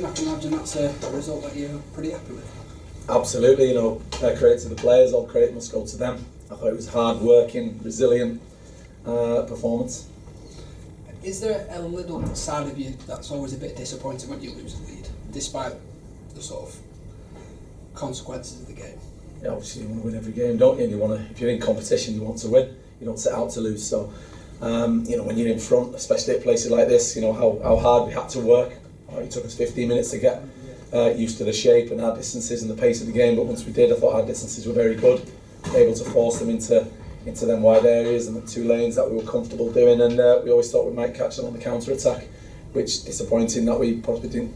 game. I can imagine that's a result that you're pretty happy with. Absolutely, credit to the players, all credit must go to them. I thought it was hard-working, resilient performance. Is there a little side of you that's always a bit disappointed when you lose the lead, despite the sort of consequences of the game? Yeah, obviously you want to win every game, don't you? And you want to, if you're in competition, you want to win. You don't set out to lose. So, when you're in front, especially at places like this, how hard we had to work. It took us 15 minutes to get used to the shape and our distances and the pace of the game. But once we did, I thought our distances were very good. Able to force them into them wide areas and the 2 lanes that we were comfortable doing. And we always thought we might catch them on the counter attack, which disappointing that we probably didn't,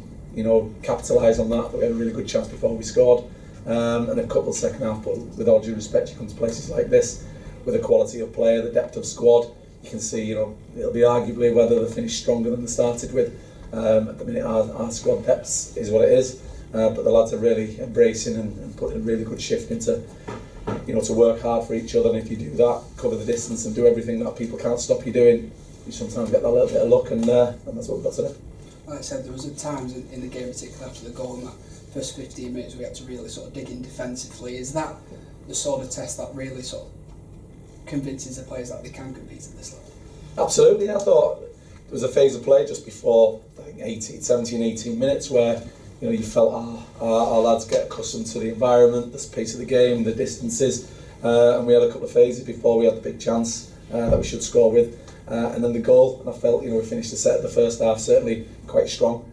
capitalise on that. But we had a really good chance before we scored. And a couple second half, but with all due respect, you come to places like this with the quality of player, the depth of squad, you can see, it'll be arguably whether they finish stronger than they started with. At the minute, our squad depth is what it is, but the lads are really embracing and putting a really good shift into, to work hard for each other. And if you do that, cover the distance and do everything that people can't stop you doing, you sometimes get that little bit of luck, and that's what we've got today. Like I said, there was times in the game, particularly after the goal, in that first 15 minutes, we had to really sort of dig in defensively. Is that the sort of test that really sort of convinces the players that they can compete at this level? Absolutely. I thought there was a phase of play just before, I think 17, 18 minutes where you felt our lads get accustomed to the environment, the pace of the game, the distances, and we had a couple of phases before we had the big chance that we should score with, and then the goal. And I felt we finished the first half certainly quite strong.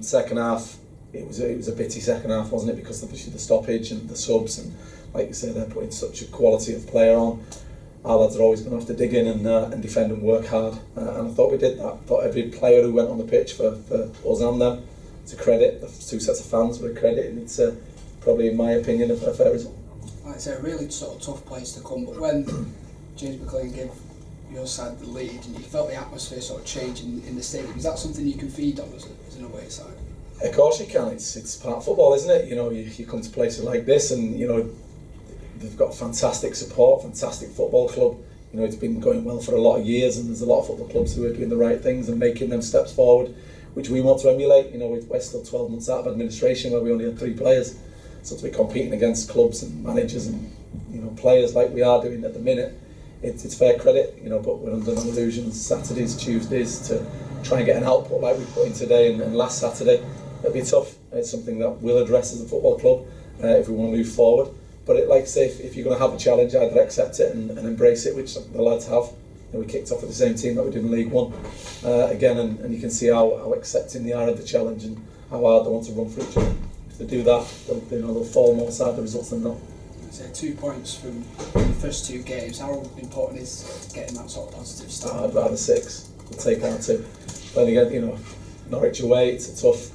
Second half, it was a bitty second half, wasn't it? Because obviously the stoppage and the subs, and like you say, they're putting such a quality of player on. Our lads are always going to have to dig in and defend and work hard, and I thought we did that. I thought every player who went on the pitch for us and them, it's a credit. The 2 sets of fans were a credit, and it's probably, in my opinion, a fair result. Like I say, a really sort of tough place to come, but when James McLean gave your side the lead and you felt the atmosphere sort of change in the stadium, is that something you can feed on as an away side? Of course you can. It's part of football, isn't it? You come to places like this, and they've got fantastic support, fantastic football club. It's been going well for a lot of years, and there's a lot of football clubs who are doing the right things and making them steps forward, which we want to emulate. We're still 12 months out of administration where we only had 3 players, so to be competing against clubs and managers and players like we are doing at the minute, it's fair credit. But we're under no illusions. Saturdays, Tuesdays, to try and get an output like we put in today and last Saturday, it'll be tough. It's something that we'll address as a football club if we want to move forward. But like I say, if you're going to have a challenge, either accept it and embrace it, which the lads have. We kicked off with the same team that we did in League One again, and you can see how accepting they are of the challenge and how hard they want to run for each other. If they do that, they'll fall more side the results than not. So 2 points from the first 2 games. How important is getting that sort of positive start? I'd rather 6. We'll take our 2. Then again, Norwich away, it's a tough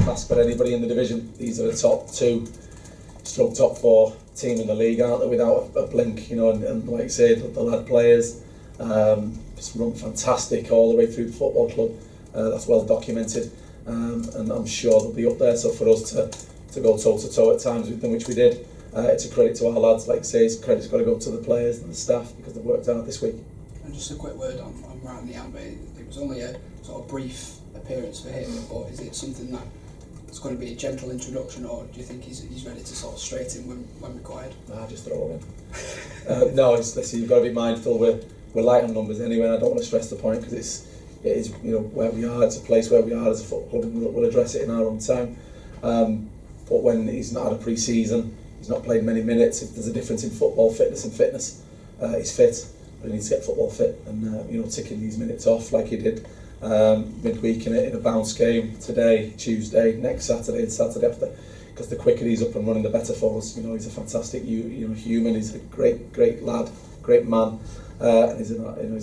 ask for anybody in the division. These are the top 2, stroke top 4 team in the league, aren't they, without a blink, and like you say, the lad players just run fantastic all the way through the football club. That's well documented, and I'm sure they'll be up there. So for us to go toe to toe at times with them, which we did, it's a credit to our lads. Like I say, credit's got to go to the players and the staff because they've worked hard this week. And just a quick word on Ryan Niambe. It was only a sort of brief appearance for him, but is it something that it's going to be a gentle introduction, or do you think he's ready to sort of straight in when required? Just throw him in. No, listen, you've got to be mindful. We're light on numbers anyway. And I don't want to stress the point because it is where we are. It's a place where we are as a football club, and we'll address it in our own time. But when he's not had a pre-season, he's not played many minutes. If there's a difference in football fitness and fitness, he's fit, but he needs to get football fit and ticking these minutes off like he did. Midweek in a bounce game today, Tuesday, next Saturday and Saturday after, because the quicker he's up and running, the better for us. He's a fantastic human. He's a great lad, great man, and he's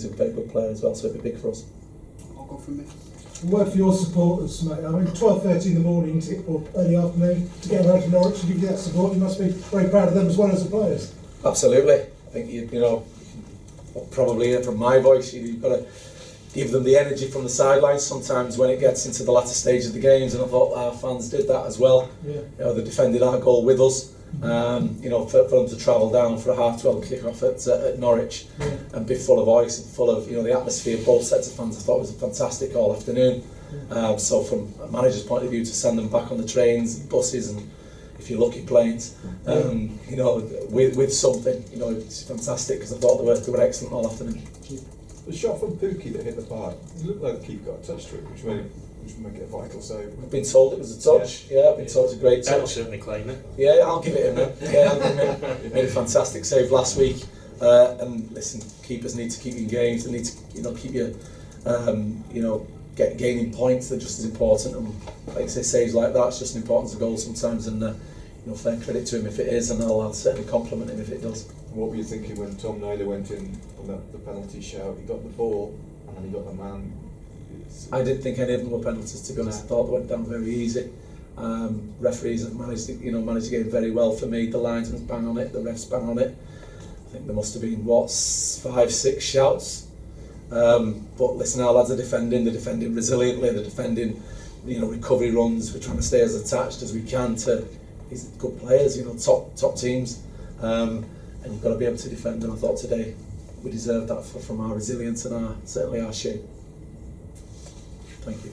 a very good player as well. So it'd be big for us. I'll go from me. Word for your supporters, mate. 12:30 in the morning or early afternoon to get around to Norwich to give you that support. You must be very proud of them as well as the players. Absolutely. I think probably from my voice, you've got to give them the energy from the sidelines sometimes when it gets into the latter stage of the games, and I thought our fans did that as well. Yeah. They defended our goal with us. For them to travel down for a 12:30 kick-off at Norwich, and be full of voice and full of the atmosphere. Both sets of fans, I thought, was fantastic all afternoon. So from a manager's point of view, to send them back on the trains, buses, and if you're lucky, planes, you know, with something, you know, it's fantastic, because I thought they were excellent all afternoon. The shot from Pookie that hit the bar, it looked like the keeper got a touch to it, which would make it a vital save. I've been told it was a touch. Yeah, I've been told it's a great I'll touch. certainly claim it. Yeah, I'll give it him then. Yeah, I'll give him. He made a fantastic save last week. And listen, keepers need to keep you in games. They need to, you know, keep you, you know, gaining points. They're just as important. And like I say, saves like that, it's just as important as a goal sometimes. And you know, fair credit to him if it is, and I'll certainly compliment him if it does. What were you thinking when Tom Naylor went in on the penalty shout? He got the ball and then he got the man. I didn't think any of them were penalties, to be honest. I thought they went down very easy. Referees have managed the game very well for me. The linesman's bang on it, the refs bang on it. I think there must have been 5-6 shouts. But listen, our lads are defending. They're defending resiliently. They're defending, you know, recovery runs. We're trying to stay as attached as we can to these good players. You know, top teams. And you've got to be able to defend them. I thought today we deserved that from our resilience and certainly our shape. Thank you.